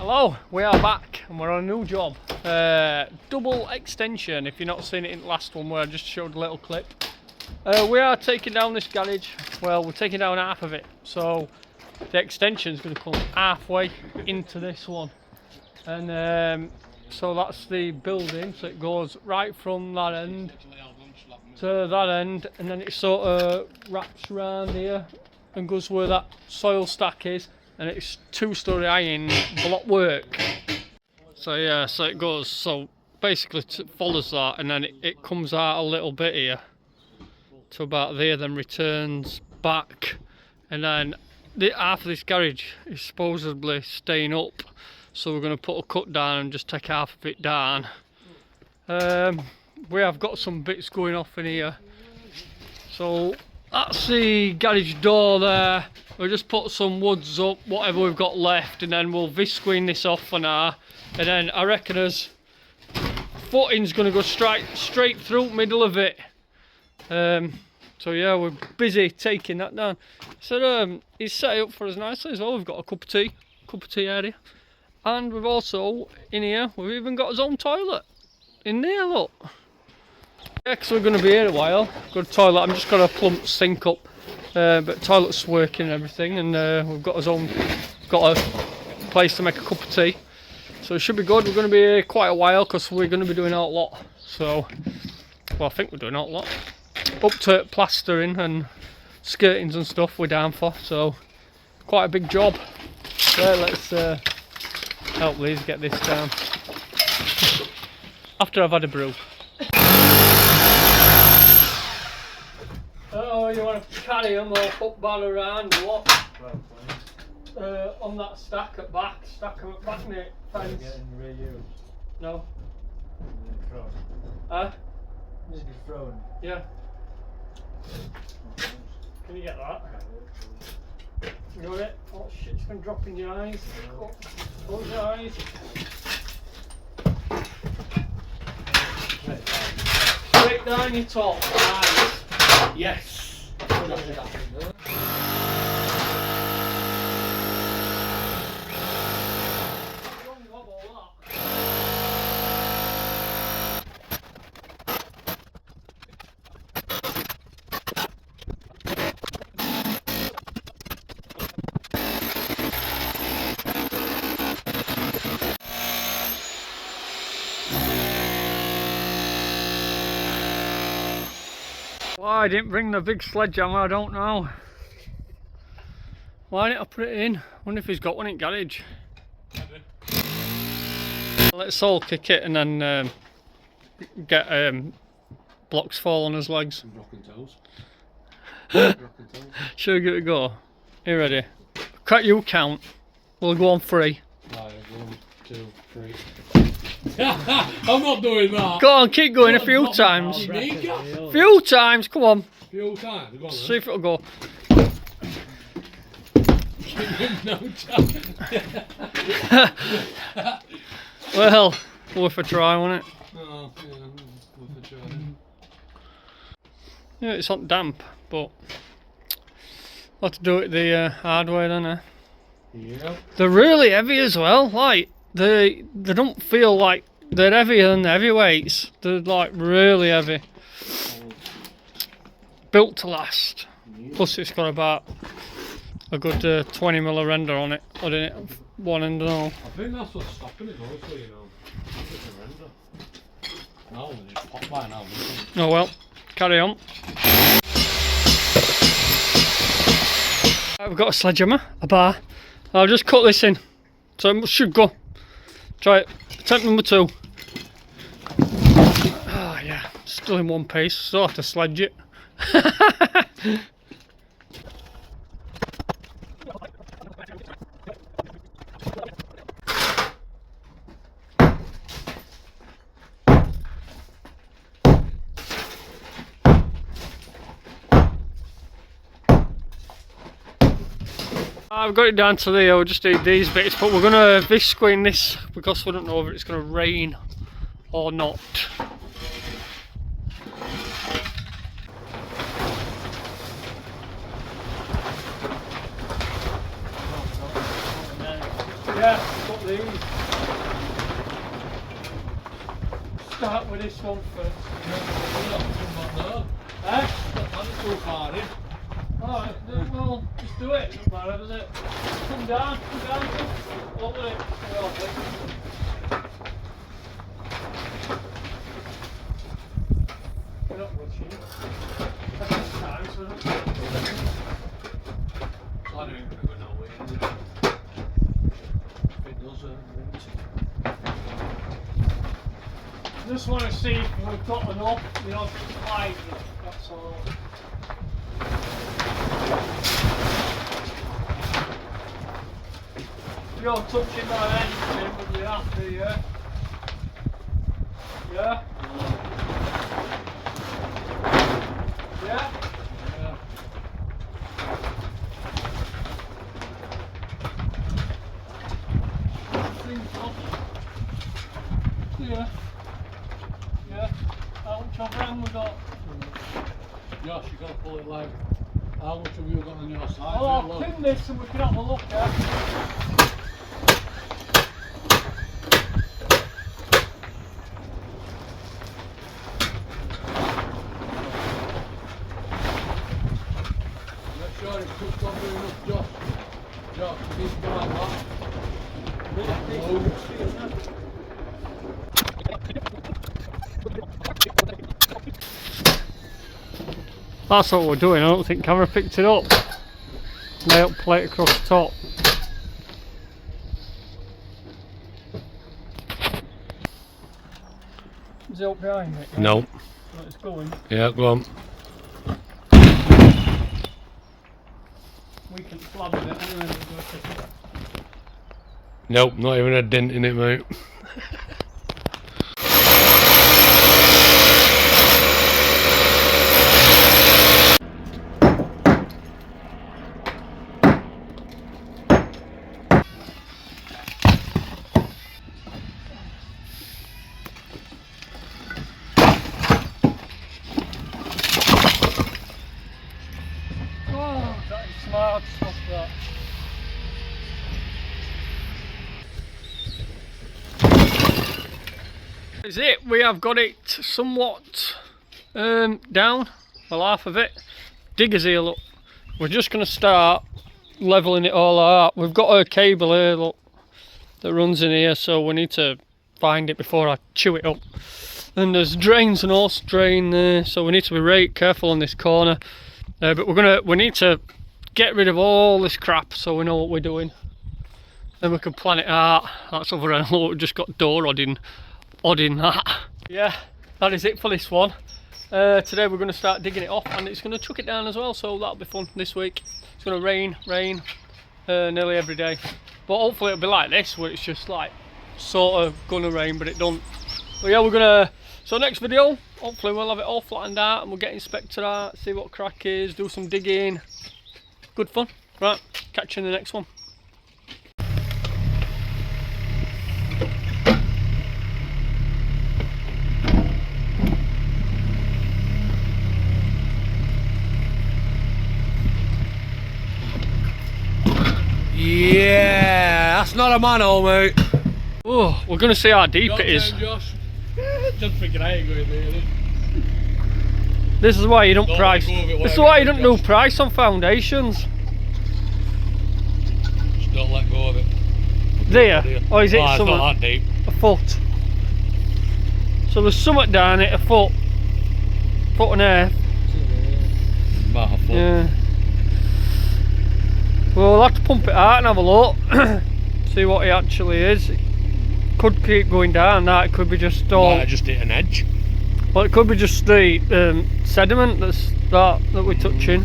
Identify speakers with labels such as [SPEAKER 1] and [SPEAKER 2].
[SPEAKER 1] Hello, we are back and we're on a new job. Double extension, if you've not seen it in the last one where I just showed a little clip. We are taking down this garage. Well, we're taking down half of it. So the extension is going to come halfway into this one. And so that's the building. So it goes right from that end to that end. And then it sort of wraps around here and goes where that soil stack is. And it's 2-story iron block work. So yeah, so it goes, so basically it follows that, and then it comes out a little bit here to about there, then returns back, and then half of this garage is supposedly staying up, so we're going to put a cut down and just take half of it down. We have got some bits going off in here, so that's the garage door there. We'll just put some woods up, whatever we've got left, and then we'll visqueen this off for now. And then I reckon his footing's going to go straight through the middle of it. So yeah, we're busy taking that down. So he's set it up for us nicely as well. We've got a cup of tea area. And we've also, in here, we've even got his own toilet. In there, look. Yeah, because we're going to be here a while. Good toilet. I'm just got a plump sink up. But toilet's working and everything, and we've got a place to make a cup of tea, so it should be good. We're going to be here quite a while because we're going to be doing a lot. So, well, I think we're doing a lot. Up to plastering and skirtings and stuff we're down for, so quite a big job. So let's help Liz get this down after I've had a brew. Oh, you want to carry them or up bar around or what? On that stack at back, mate. Fence.
[SPEAKER 2] Getting reused.
[SPEAKER 1] No.
[SPEAKER 2] Thrown.
[SPEAKER 1] Huh?
[SPEAKER 2] Is it thrown?
[SPEAKER 1] Yeah. Can you get that? You got it? Oh shit, it's going to drop in your eyes. Close your eyes. Straight down your top. Nice. Yes. Why I didn't bring the big sledgehammer, I don't know. Why didn't I put it in? I wonder if he's got one in garage. Let's all kick it and then get blocks fall on his legs.
[SPEAKER 2] Broken toes.
[SPEAKER 1] Should we give it a go? You ready? You count. We'll go on 3.
[SPEAKER 2] Right, 1, 2, 3. I'm not doing that.
[SPEAKER 1] Go on, keep going a few times. Few times, come on.
[SPEAKER 2] Few times. Go on,
[SPEAKER 1] see if it'll go.
[SPEAKER 2] No chance.
[SPEAKER 1] Well, worth a try, wasn't it?
[SPEAKER 2] Oh, yeah, worth a try.
[SPEAKER 1] Yeah, it's not damp, but I'll have to do it the hard way, don't I?
[SPEAKER 2] Yeah.
[SPEAKER 1] They're really heavy as well. Like they don't feel like they're heavier than the heavyweights. They're like really heavy. Built to last. Plus it's got about a good 20mm of render on it, on it, one end and all.
[SPEAKER 2] I think that's what's stopping it also, you know. It's a render. No, they just pop by now.
[SPEAKER 1] Oh well, carry on. I've got a sledgehammer, a bar. I'll just cut this in, so it should go. Try it. Attempt number 2. Ah, yeah, still in one piece. Still have to sledge it. I've got it down to there. We'll just need these bits, but we're going to visqueen this because we don't know if it's going to rain or not. Yeah, out these. Start with this one first. Eh?
[SPEAKER 2] That's too far in.
[SPEAKER 1] Alright, well, just do it. Doesn't matter, does it? Come down. Over it. We're not rushing. That's just time, so don't
[SPEAKER 2] I don't even go nowhere. If it does,
[SPEAKER 1] I just want to see if we've got enough, you know, to slide. That's all. You're touching my engine, but you're happy, yeah? Yeah? Yeah? Yeah. Yeah. How much of them we got?
[SPEAKER 2] Josh, you gotta pull it like, how much have you got on your side?
[SPEAKER 1] Well, I'll pin this and we can have a look at.
[SPEAKER 2] Make sure it's cooked over enough, Josh. Josh, keep going like that.
[SPEAKER 1] That's what we're doing. I don't think camera picked it up. Nail plate across the top. Is it up behind it?
[SPEAKER 2] No.
[SPEAKER 1] So it's going.
[SPEAKER 2] Yeah, go on.
[SPEAKER 1] We can flab it anyway.
[SPEAKER 2] Nope, not even a dent in it, mate.
[SPEAKER 1] Oh, that is smart stuff, that. Is it? We have got it somewhat down, well, half of it. Digger's here, look. We're just going to start levelling it all out. We've got a cable here, look, that runs in here, so we need to find it before I chew it up. And there's drains and hose drain there, so we need to be right careful on this corner. But we need to get rid of all this crap so we know what we're doing. Then we can plan it out. That's over there. Look, we've just got door odding that. Yeah, that is it for this one. Today we're going to start digging it off, and it's going to chuck it down as well, so that'll be fun this week. It's going to rain nearly every day, but hopefully it'll be like this where it's just like sort of gonna rain but it don't. But yeah, so next video hopefully we'll have it all flattened out and we'll get inspected out, see what crack is, do some digging. Good fun. Right, catch you in the next one.
[SPEAKER 2] Yeah, that's not a manhole, mate.
[SPEAKER 1] Oh, we're gonna see how deep it is.
[SPEAKER 2] Josh. Just figure I ain't going there.
[SPEAKER 1] This is why you don't price. This is why you don't do price on foundations.
[SPEAKER 2] Just don't let go of it.
[SPEAKER 1] There, or is it
[SPEAKER 2] it's
[SPEAKER 1] something?
[SPEAKER 2] not that deep.
[SPEAKER 1] A foot. So there's something down it, a foot and a half.
[SPEAKER 2] About a foot.
[SPEAKER 1] Yeah. Well, we'll have to pump it out and have a look. See what it actually is. It could keep going down. That it could be just all.
[SPEAKER 2] Might just hit an edge.
[SPEAKER 1] Well, it could be just the sediment that we're touching.